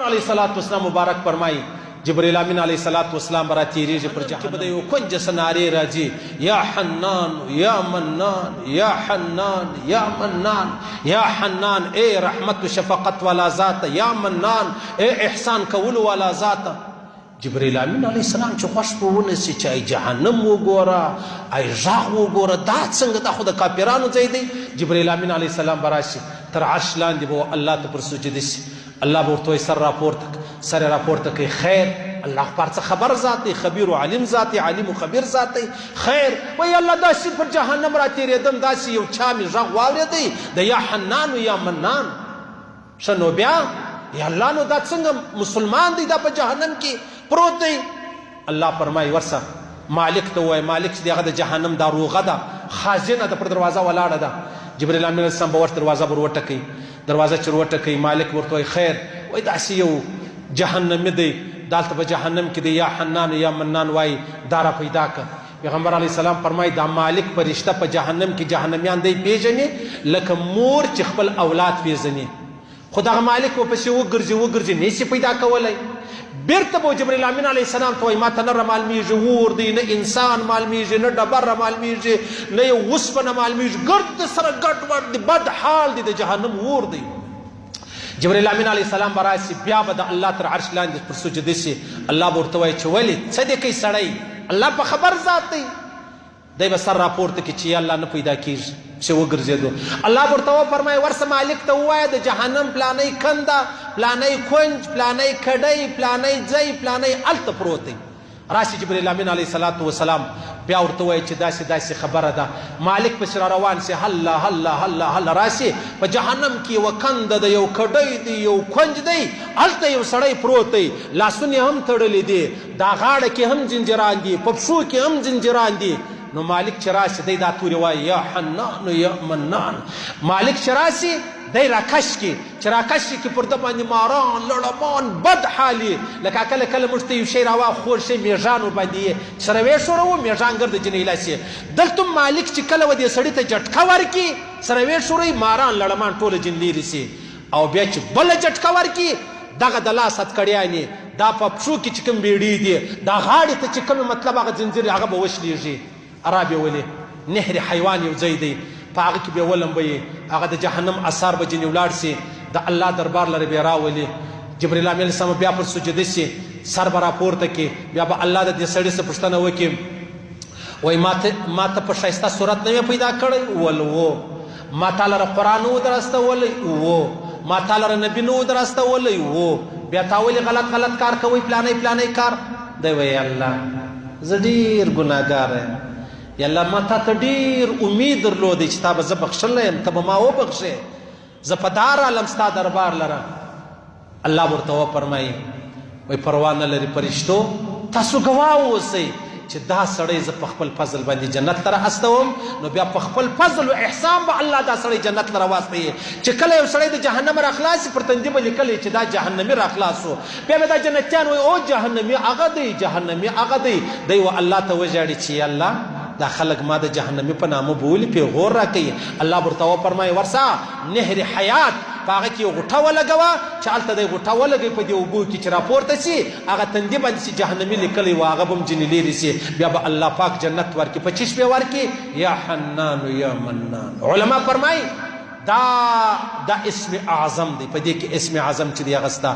علیہ السلام مبارک فرمائی جبرائیل امین علیہ السلام برا تیریږي پر جهنم د یو کنج سنارې راځي یا حنان یا منان یا حنان یا منان یا حنان اے رحمت و شفقت والا ذات یا منان اے احسان کول والا ذات جبرائیل امین علیہ السلام چې خوش په ونیسي چې ای جهنم وګوره ای غږ وګوره دا څنګه دا خو د کافرانو ځای دی جبرائیل امین علیہ السلام براشي تر عرش لاندې به الله ته پر سجده شي الله به ورته سر راپورته کوي خیر الله پر څه خبر ذات دی خبیر و علیم ذات دی علیم و خبیر ذات دی خیر وای الله داسې پر جهنم را تیرېدم داسې یو چا مې غږ واورېدی د یا حنان و یا منان ښه نو بیا یا الله نو دا څنګه مسلمان دی دا په جهنم کې پروت دی الله فرمایي ورسه مالک ته وای مالک چې هغه د جهنم دا روغه ده خازنه ده پر دروازه ولاړه ده جبرائیل امین علیه السلام به ورته دروازه ور وټکوي دروازه چې ور وټکوي مالک ورته وای خیر وای داسې یو جهنمي دی دالته په جهنم کې دی یا حنان یا منان وای دا را پیدا کړه پیغمبر علیه السلام فرمایي دا مالک فرشته په جهنم کې جهنمیان دی پیژني لکه مور چې خپل اولاد پیژني خو دغه مالک ورپسې وګرځي نشي پیدا کولی بیرته به جبرائیل امین علیه السلام ته وایي ما ته نه رمالمیږي اور دی نه انسان معلومیږي نه ډبر رمالمیږي نه یو اوسپنه معلومیږي ګرد سره ګډوډ دی بد حال دی د جهنم اور دی جبرائیل امین علیه السلام به راشي بیا به د الله تر عرش لاندې پر سجده شي الله به ورته وایي چې ولې څه دی کوي سړی الله په خبر ذات دی دی به سر راپورته کړي چې یا الله نه پیدا کېږي چې وګرځېدو الله به ورته وفرمایي ورسه مالک ته ووایه د جهنم پلانی کنده پلانی کنج پلانی کډۍ پلانی ځای پلانی هلته پروت دی راشي جبرائیل امین علیه السلام بیا ورته وایي چې داسې داسې خبره ده مالک پسې را روان سي هله هله هله هله راشي په جهنم کې یوه کنده ده یو کډۍ دی یو کنج دی هلته یو سړی پروت دی لاسونه هم تړلي دي دا غاړه کې هم زنجران دي په پښو کې هم زنجران دي نو مالک چې راشي دی دا تورې وایي یا حنان یا منان مالک چې راشي دی راکش کی چې راکش کی پر د باندې ماران لړمان بد حالي لکه کله کله موږ ته یو شی راواخور شي میږان ورباندې سره ویښوروو میږان ګرد جنۍ لاسي دلته مالک چې کله و دې سړي ته جټکه ورکي سره ویښوروي ماران لړمان ټوله جن لیرې سي او بیا چې بله جټکه ورکي دغه د لاس هتکړیانې دا په پښو کې چې کوم بیړې دي دا غاړې ته چې کوم مطلب هغه زنځیر هغه به وشلېږي عرب ولې نهر حیوان یو ځای دی په هغه کې به ولمبوي هغه د جهنم اثار به ځینې ولاړ سي د الله دربار لره به راولي جبرائیل امین علیه السلام بیا پر سجده سي سر به راپورته کړي بیا به الله د دې سړي څه پوښتنه وکړي وایي ما ته په ښایسته صورت نه مې پیدا کړی ول و ما تا لره قرآن نه و درستولی و ما تا لره نبي نه و درستولی و بیا تا ولې غلط کار کوئ پلانی کار دی وایي الله زه ډېر ګناهګار یم یا الله ما تا ته ډېر امید درلودی چې تا به زه بخښلی یم ته به ما وبخښې زه په دار عالم ستا دربار لره الله ورته وفرمایي وایي پروا نه لري فرشتو تاسو ګواه اوسئ چې دا سړی زه په خپل فضل باندې جنت ته رااستوم نو بیا په خپل فضل و احسان به الله دا سړی جنت ته راواستوي چې کله یو سړی د جهنم راخلاص شي پر تندي به لیکلی چې دا جهنمي راخلاص شو بیا به دا جنتیان وایي او جهنمي هغه دی جهنمي هغه دی و الله ته وژاړي چې الله دا خلق ما د جهنمي په نامه بولي پیغور راکوي الله ورته وفرمایي ورسه نهر حیات په هغه کې یو غوټه ولګوه چې هلته دی غوټه ولګوي په دې اوبو کې چې راپورته سي هغه تندي باندې چې جهنمي لیکلی و هغه به هم ځینې لیرې سي بیا به الله پاک جنت ورکړي په چشمې ورکړي یا حنان یا منان علما فرمایي دا اسم اعظم دی په دې کې اسم اعظم چې دی هغه ستا